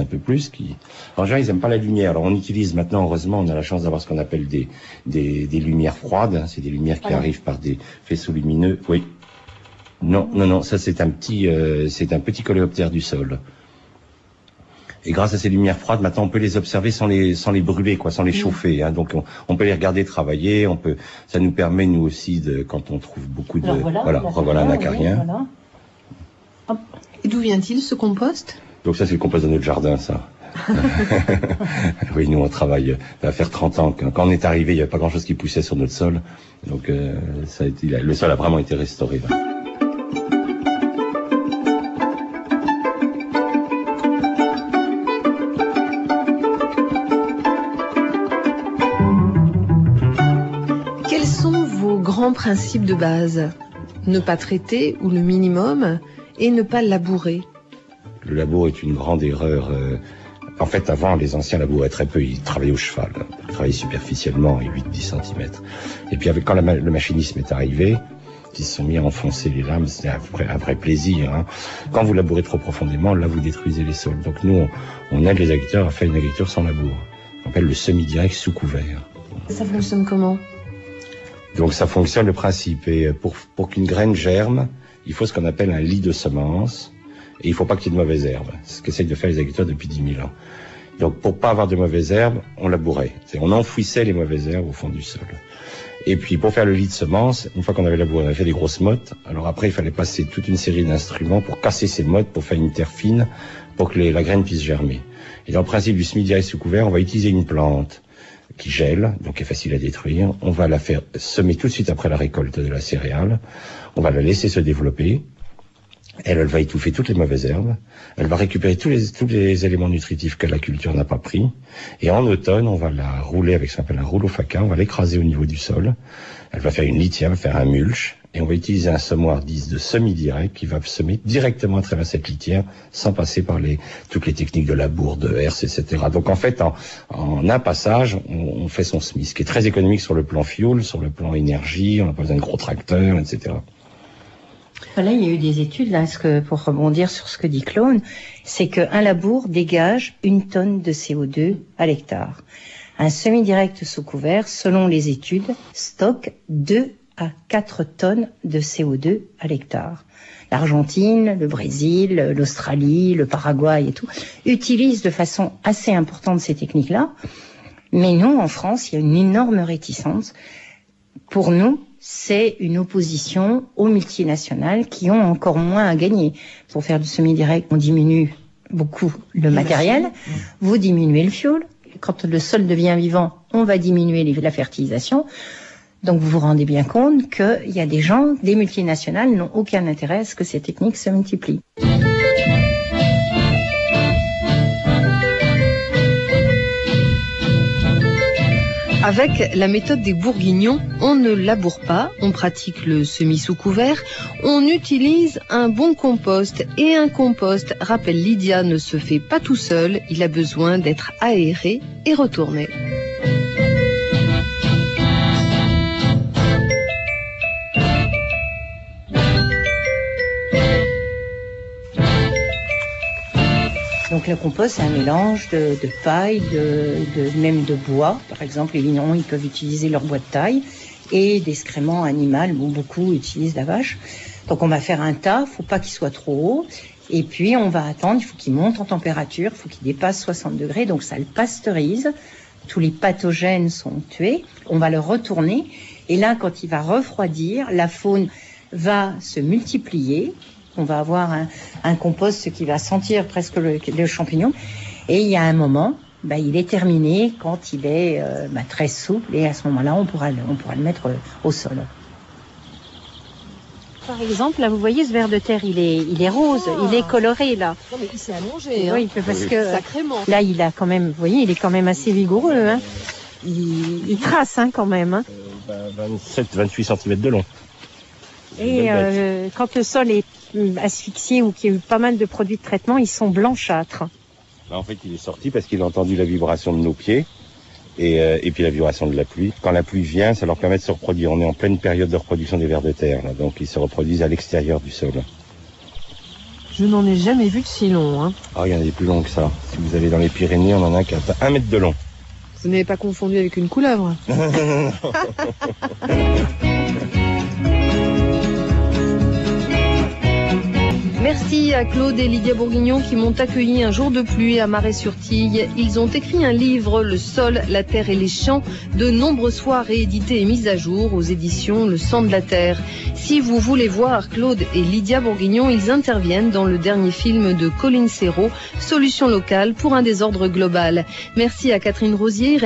un peu plus. En général, ils n'aiment pas la lumière. Alors on utilise maintenant, heureusement, on a la chance d'avoir ce qu'on appelle des lumières froides. C'est des lumières qui arrivent par des faisceaux lumineux. Oui. Non, ça c'est un petit coléoptère du sol. Et grâce à ces lumières froides, maintenant on peut les observer sans les brûler, sans les chauffer. Hein. Donc on peut les regarder travailler. Ça nous permet nous aussi quand on trouve beaucoup de, voilà un acarien. Oui, voilà. Et d'où vient-il ce compost? Donc ça c'est le compost de notre jardin, ça. Oui, nous on travaille, ça va faire 30 ans. Quand on est arrivé, il n'y avait pas grand-chose qui poussait sur notre sol. Donc le sol a vraiment été restauré. Là. Quels sont vos grands principes de base? Ne pas traiter, ou le minimum, et ne pas labourer. Le labour est une grande erreur. En fait, avant, les anciens labouraient très peu. Ils travaillaient au cheval. Ils travaillaient superficiellement, 8-10 cm. Et puis, quand le machinisme est arrivé, ils se sont mis à enfoncer les lames. C'était un vrai plaisir. Hein. Quand vous labourez trop profondément, là, vous détruisez les sols. Donc, nous, on aide les agriculteurs à faire une agriculture sans labour. On appelle le semi-direct sous couvert. Ça fonctionne comment? Donc, ça fonctionne le principe. Et pour qu'une graine germe, il faut ce qu'on appelle un lit de semences. Et il faut pas qu'il y ait de mauvaises herbes. C'est ce qu'essayent de faire les agriculteurs depuis 10 000 ans. Donc, pour pas avoir de mauvaises herbes, on labourait. On enfouissait les mauvaises herbes au fond du sol. Et puis, pour faire le lit de semences, une fois qu'on avait labouré, on avait fait des grosses mottes. Alors après, il fallait passer toute une série d'instruments pour casser ces mottes, pour faire une terre fine, pour que la graine puisse germer. Et dans le principe du semi-direct sous couvert, on va utiliser une plante qui gèle, donc qui est facile à détruire. On va la faire semer tout de suite après la récolte de la céréale. On va la laisser se développer. Elle va étouffer toutes les mauvaises herbes. Elle va récupérer tous les éléments nutritifs que la culture n'a pas pris. Et en automne, on va la rouler avec ce qu'on appelle un rouleau faquin. On va l'écraser au niveau du sol. Elle va faire une litière, elle va faire un mulch. Et on va utiliser un semoir de semi-direct qui va semer directement à travers cette litière sans passer par toutes les techniques de labour, de herse, etc. Donc en fait, en un passage, on fait son semis. Ce qui est très économique sur le plan fuel, sur le plan énergie. On n'a pas besoin de gros tracteurs, etc. Voilà, il y a eu des études, là, pour rebondir sur ce que dit Claude, c'est qu'un labour dégage 1 tonne de CO2 à l'hectare. Un semi-direct sous couvert, selon les études, stocke 2 à 4 tonnes de CO2 à l'hectare. L'Argentine, le Brésil, l'Australie, le Paraguay et tout, utilisent de façon assez importante ces techniques-là. Mais nous, en France, il y a une énorme réticence. Pour nous, c'est une opposition aux multinationales qui ont encore moins à gagner. Pour faire du semi-direct, on diminue beaucoup le matériel, vous diminuez le fuel. Quand le sol devient vivant, on va diminuer la fertilisation. Donc vous vous rendez bien compte qu'il y a des multinationales n'ont aucun intérêt à ce que ces techniques se multiplient. Avec la méthode des Bourguignons, on ne laboure pas, on pratique le semis sous couvert, on utilise un bon compost. Et un compost, rappelle Lydia, ne se fait pas tout seul, il a besoin d'être aéré et retourné. Donc le compost, c'est un mélange de paille, même de bois. Par exemple, les vignerons, ils peuvent utiliser leur bois de taille et d'excréments animaux. Bon, beaucoup utilisent la vache. Donc on va faire un tas, faut pas qu'il soit trop haut. Et puis on va attendre, il faut qu'il monte en température, il faut qu'il dépasse 60 degrés. Donc ça le pasteurise. Tous les pathogènes sont tués. On va le retourner. Et là, quand il va refroidir, la faune va se multiplier. On va avoir un compost qui va sentir presque le champignon. Et il y a un moment, il est terminé quand il est très souple. Et à ce moment-là, on pourra le mettre au sol. Par exemple, là, vous voyez, ce ver de terre, il est rose, il est coloré, là. Non, mais il s'est allongé. Oui, parce que sacrément. Là, il a quand même, vous voyez, il est quand même assez vigoureux. Hein. Il trace quand même. 27-28 cm de long. Et quand le sol est asphyxié ou qu'il y a eu pas mal de produits de traitement, ils sont blanchâtres. En fait, il est sorti parce qu'il a entendu la vibration de nos pieds et puis la vibration de la pluie. Quand la pluie vient, ça leur permet de se reproduire. On est en pleine période de reproduction des vers de terre, là, donc ils se reproduisent à l'extérieur du sol. Je n'en ai jamais vu de si long. Hein. Ah, il y en a des plus longs que ça. Si vous allez dans les Pyrénées, on en a qui a 1 mètre de long. Vous n'avez pas confondu avec une couleuvre? Merci à Claude et Lydia Bourguignon qui m'ont accueilli un jour de pluie à Marais-sur-Tille. Ils ont écrit un livre, Le sol, la terre et les champs, de nombreux soirs réédités et mis à jour aux éditions Le sang de la terre. Si vous voulez voir Claude et Lydia Bourguignon, ils interviennent dans le dernier film de Colin Serrault, Solution locale pour un désordre global. Merci à Catherine Rosier,